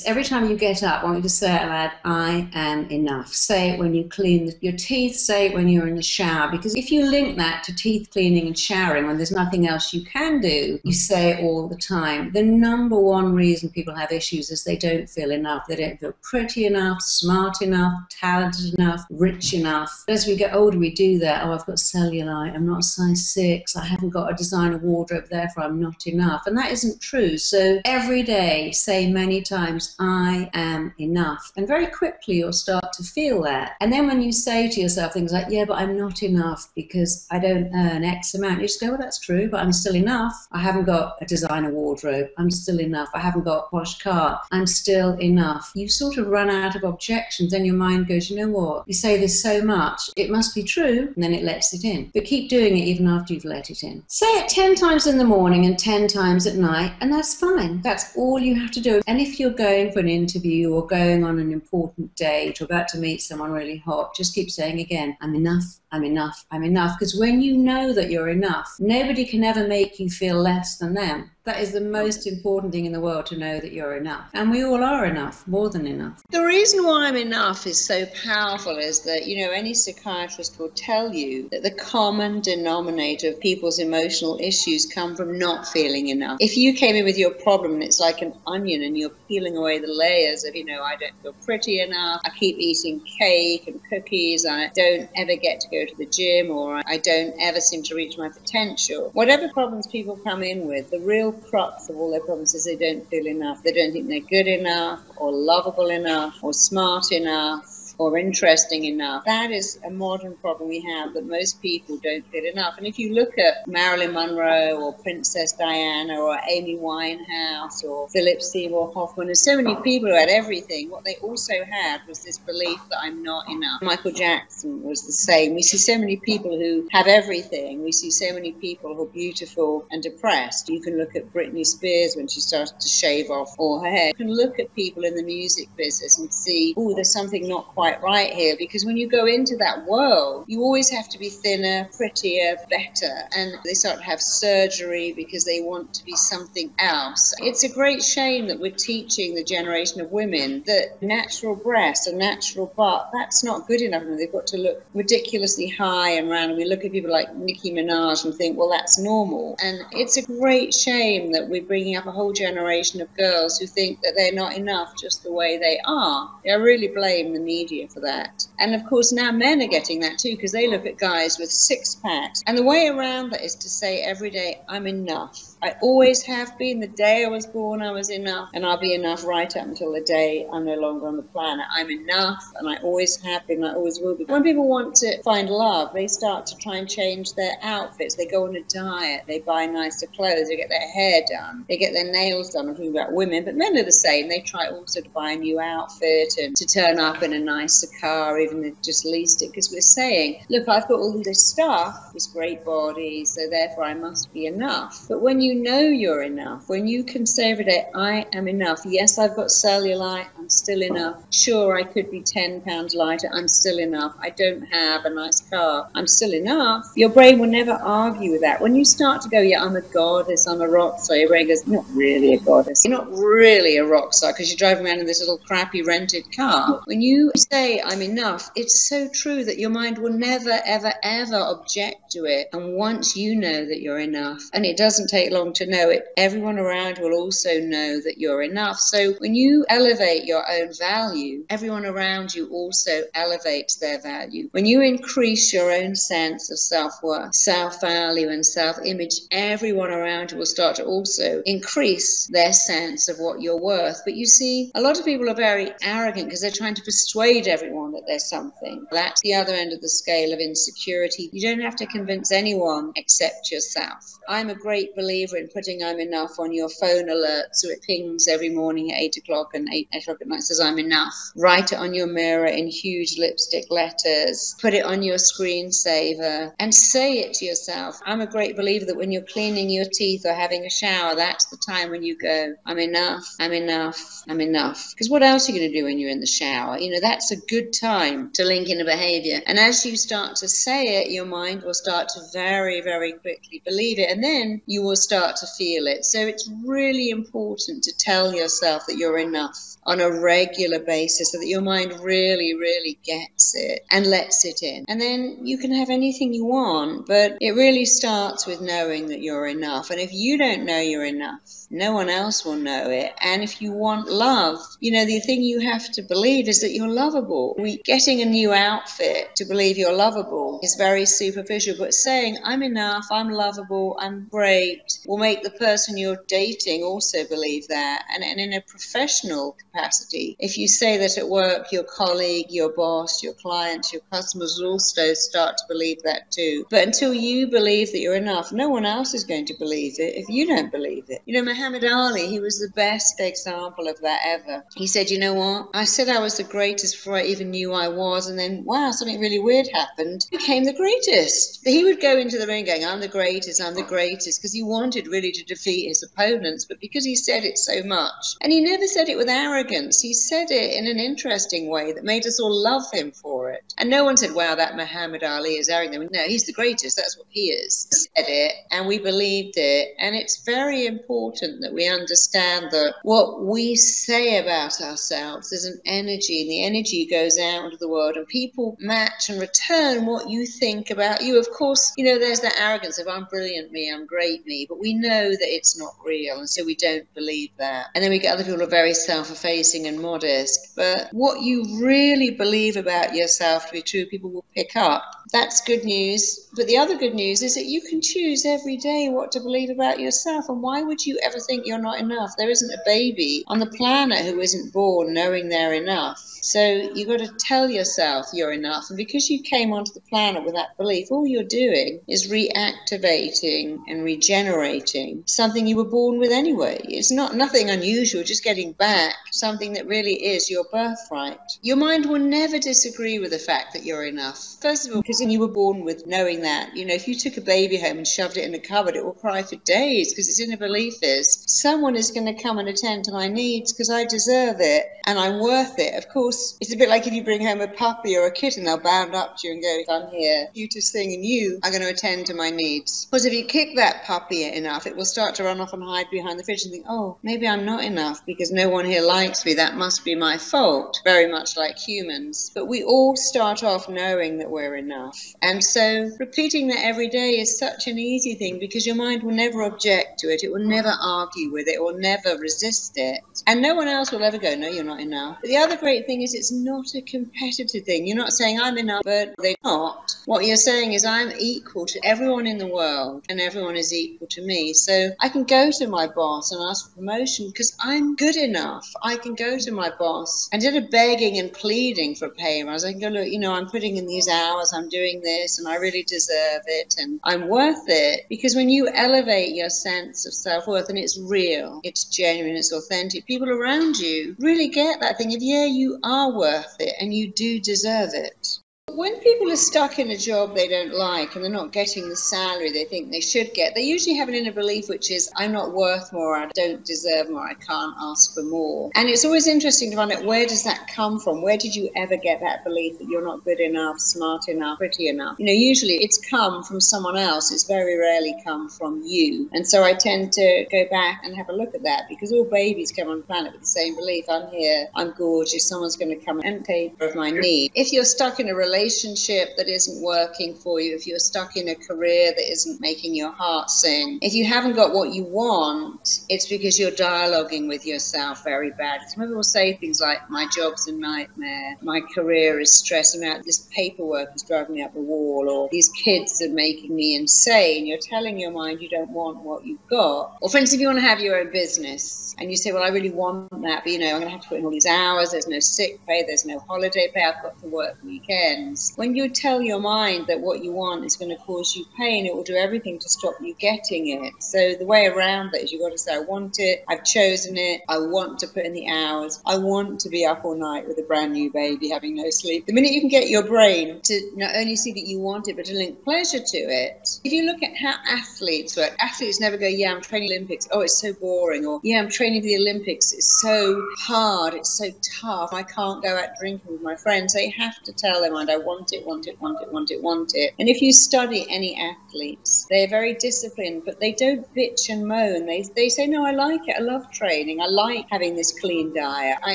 Every time you get up, I want you to say out loud, I am enough. Say it when you clean your teeth, say it when you're in the shower, because if you link that to teeth cleaning and showering when there's nothing else you can do, you say it all the time. The number one reason people have issues is they don't feel enough. They don't feel pretty enough, smart enough, talented enough, rich enough. As we get older, we do that. Oh, I've got cellulite, I'm not a size 6, I haven't got a designer wardrobe, therefore I'm not enough. And that isn't true. So every day, say many times, I am enough. And very quickly you'll start to feel that. And then when you say to yourself things like, yeah, but I'm not enough because I don't earn X amount, you just go, well, that's true, but I'm still enough. I haven't got a designer wardrobe, I'm still enough. I haven't got a posh car, I'm still enough. You sort of run out of objections, then your mind goes, you know what, you say this so much, it must be true, and then it lets it in. But keep doing it even after you've let it in. Say it 10 times in the morning and 10 times at night, and that's fine. That's all you have to do. And if you're going for an interview or going on an important date or about to meet someone really hot, just keep saying again, I'm enough, I'm enough, I'm enough. Because when you know that you're enough, nobody can ever make you feel less than them. That is the most important thing in the world, to know that you're enough. And we all are enough, more than enough. The reason why I'm enough is so powerful is that, you know, any psychiatrist will tell you that the common denominator of people's emotional issues come from not feeling enough. If you came in with your problem and it's like an onion and you're peeling away the layers of, you know, I don't feel pretty enough, I keep eating cake and cookies, I don't ever get to go to the gym, or I don't ever seem to reach my potential. Whatever problems people come in with, the real crux of all their problems is they don't feel enough. They don't think they're good enough or lovable enough or smart enough or interesting enough. That is a modern problem we have, that most people don't feel enough. And if you look at Marilyn Monroe or Princess Diana or Amy Winehouse or Philip Seymour Hoffman, there's so many people who had everything. What they also had was this belief that I'm not enough. Michael Jackson was the same. We see so many people who have everything. We see so many people who are beautiful and depressed. You can look at Britney Spears when she started to shave off all her hair. You can look at people in the music business and see, oh, there's something not quite right here, because when you go into that world, you always have to be thinner, prettier, better, and they start to have surgery because they want to be something else. It's a great shame that we're teaching the generation of women that natural breast and natural butt, that's not good enough, and they've got to look ridiculously high and round. And we look at people like Nicki Minaj and think, well, that's normal. And it's a great shame that we're bringing up a whole generation of girls who think that they're not enough just the way they are. I really blame the media for that. And of course now men are getting that too, because they look at guys with 6-packs. And the way around that is to say every day, I'm enough. I always have been. The day I was born, I was enough, and I'll be enough right up until the day I'm no longer on the planet. I'm enough, and I always have been, I always will be. When people want to find love, they start to try and change their outfits. They go on a diet, they buy nicer clothes, they get their hair done, they get their nails done. I'm talking about women, but men are the same. They try also to buy a new outfit and to turn up in a nicer car, even if just leased it, because we're saying, look, I've got all this stuff, this great body, so therefore I must be enough. But when you know you're enough, when you can say every day, I am enough. Yes, I've got cellulite, I'm still enough. Sure, I could be 10 pounds lighter, I'm still enough. I don't have a nice car, I'm still enough. Your brain will never argue with that. When you start to go, yeah, I'm a goddess, I'm a rock star, your brain goes, you're not really a goddess. You're not really a rock star because you're driving around in this little crappy rented car. When you say, I'm enough, it's so true that your mind will never, ever, ever object to it. And once you know that you're enough, and it doesn't take long to know it, everyone around will also know that you're enough. So when you elevate your own value, everyone around you also elevates their value. When you increase your own sense of self-worth, self-value and self-image, everyone around you will start to also increase their sense of what you're worth. But you see, a lot of people are very arrogant because they're trying to persuade everyone that there's something. That's the other end of the scale of insecurity. You don't have to convince anyone except yourself. I'm a great believer in putting I'm enough on your phone alert so it pings every morning at 8 o'clock and 8 o'clock at night says I'm enough. Write it on your mirror in huge lipstick letters. Put it on your screensaver and say it to yourself. I'm a great believer that when you're cleaning your teeth or having a shower, that's the time when you go, I'm enough, I'm enough, I'm enough. Because what else are you going to do when you're in the shower? You know, that's a good time to link in a behavior. And as you start to say it, your mind will start to very, very quickly believe it. And then you will start start to feel it. So it's really important to tell yourself that you're enough on a regular basis, so that your mind really, really gets it and lets it in. And then you can have anything you want, but it really starts with knowing that you're enough. And if you don't know you're enough, no one else will know it. And if you want love, the thing you have to believe is that you're lovable. Getting a new outfit to believe you're lovable is very superficial, but saying I'm enough, I'm lovable, I'm great will make the person you're dating also believe that. And in a professional capacity, if you say that at work, your colleague, your boss, your clients, your customers will also start to believe that too. But until you believe that you're enough, no one else is going to believe it if you don't believe it. Muhammad Ali, he was the best example of that ever. He said, you know what? I said I was the greatest before I even knew I was, and then, wow, something really weird happened. I became the greatest. He would go into the ring going, I'm the greatest, because he wanted really to defeat his opponents, but because he said it so much. And he never said it with arrogance. He said it in an interesting way that made us all love him for it. And no one said, wow, that Muhammad Ali is arrogant. No, he's the greatest. That's what he is. He said it, and we believed it. And it's very important that we understand that what we say about ourselves is an energy, and the energy goes out into the world, and people match and return what you think about you. Of course, there's that arrogance of I'm brilliant me, I'm great me, but we know that it's not real, and so we don't believe that. And then we get other people who are very self-effacing and modest, but what you really believe about yourself to be true, people will pick up. That's good news. But the other good news is that you can choose every day what to believe about yourself. And why would you ever think you're not enough? There isn't a baby on the planet who isn't born knowing they're enough. So you've got to tell yourself you're enough. And because you came onto the planet with that belief, all you're doing is reactivating and regenerating something you were born with anyway. It's nothing unusual, just getting back something that really is your birthright. Your mind will never disagree with the fact that you're enough. First of all, because you were born with knowing that. If you took a baby home and shoved it in a cupboard, it will cry for days because its inner belief is someone is going to come and attend to my needs because I deserve it and I'm worth it. Of course, it's a bit like if you bring home a puppy or a kitten, they'll bound up to you and go, I'm here, cutest thing, and you are going to attend to my needs. Because if you kick that puppy enough, it will start to run off and hide behind the fridge and think, oh, maybe I'm not enough because no one here likes me. That must be my fault. Very much like humans. But we all start off knowing that we're enough. And so repeating that every day is such an easy thing because your mind will never object to it. It will never argue with it or never resist it. And no one else will ever go, no, you're not enough. But the other great thing is it's not a competitive thing. You're not saying I'm enough, but they're not. What you're saying is I'm equal to everyone in the world and everyone is equal to me. So I can go to my boss and ask for promotion because I'm good enough. I can go to my boss and instead of begging and pleading for a pay rise, I can go, look, I'm putting in these hours, I'm doing this, and I really deserve it, and I'm worth it. Because when you elevate your sense of self-worth, and it's real, it's genuine, it's authentic, people around you really get that thing of, yeah, you are worth it, and you do deserve it. When people are stuck in a job they don't like and they're not getting the salary they think they should get, they usually have an inner belief which is, I'm not worth more, I don't deserve more, I can't ask for more. And it's always interesting to find out, where does that come from? Where did you ever get that belief that you're not good enough, smart enough, pretty enough? Usually it's come from someone else. It's very rarely come from you. And so I tend to go back and have a look at that, because all babies come on the planet with the same belief. I'm here, I'm gorgeous, someone's going to come and take care of my need. If you're stuck in a relationship that isn't working for you, if you're stuck in a career that isn't making your heart sing, if you haven't got what you want, it's because you're dialoguing with yourself very badly. Some people will say things like, my job's a nightmare, my career is stressing me out, this paperwork is driving me up the wall, or these kids are making me insane. You're telling your mind you don't want what you've got. Or for instance, if you want to have your own business and you say, well, I really want that, but I'm going to have to put in all these hours, there's no sick pay, there's no holiday pay, I've got to work weekends. When you tell your mind that what you want is going to cause you pain, it will do everything to stop you getting it. So the way around that is you've got to say, I want it, I've chosen it, I want to put in the hours, I want to be up all night with a brand new baby having no sleep. The minute you can get your brain to not only see that you want it, but to link pleasure to it. If you look at how athletes work, athletes never go, yeah, I'm training Olympics, oh, it's so boring, or yeah, I'm training for the Olympics, it's so hard, it's so tough, I can't go out drinking with my friends. They have to tell their mind, I want it, want it, want it, want it, want it. And if you study any athletes, they're very disciplined, but they don't bitch and moan. They say, no, I like it. I love training. I like having this clean diet. I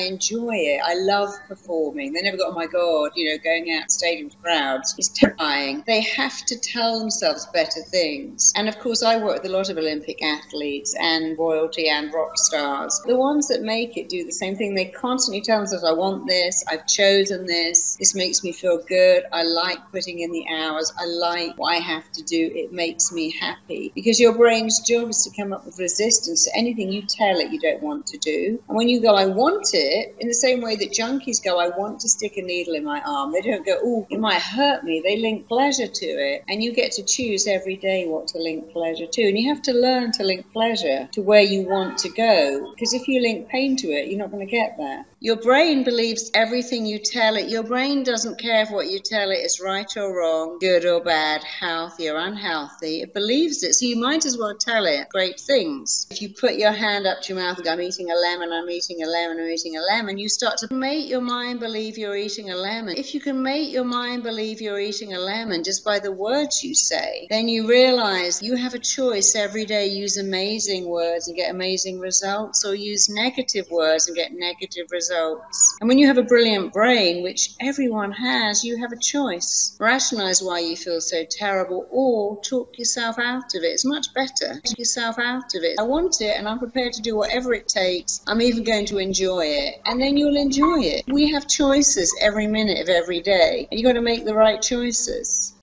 enjoy it. I love performing. They never go, oh my God, going out stadium crowds is terrifying. They have to tell themselves better things. And of course, I work with a lot of Olympic athletes and royalty and rock stars. The ones that make it do the same thing. They constantly tell themselves, I want this. I've chosen this. This makes me feel good. I like putting in the hours. I like what I have to do. It makes me happy. Because your brain's job is to come up with resistance to anything you tell it you don't want to do. And when you go, I want it, in the same way that junkies go, I want to stick a needle in my arm. They don't go, oh, it might hurt me. They link pleasure to it. And you get to choose every day what to link pleasure to. And you have to learn to link pleasure to where you want to go. Because if you link pain to it, you're not going to get there. Your brain believes everything you tell it. Your brain doesn't care if what you tell it is right or wrong, good or bad, healthy or unhealthy. It believes it. So you might as well tell it great things. If you put your hand up to your mouth and go, I'm eating a lemon, I'm eating a lemon, I'm eating a lemon, you start to make your mind believe you're eating a lemon. If you can make your mind believe you're eating a lemon just by the words you say, then you realize you have a choice every day. Use amazing words and get amazing results, or use negative words and get negative results. And when you have a brilliant brain, which everyone has, you have a choice. Rationalize why you feel so terrible, or talk yourself out of it. It's much better. Talk yourself out of it. I want it and I'm prepared to do whatever it takes. I'm even going to enjoy it. And then you'll enjoy it. We have choices every minute of every day. And you've got to make the right choices.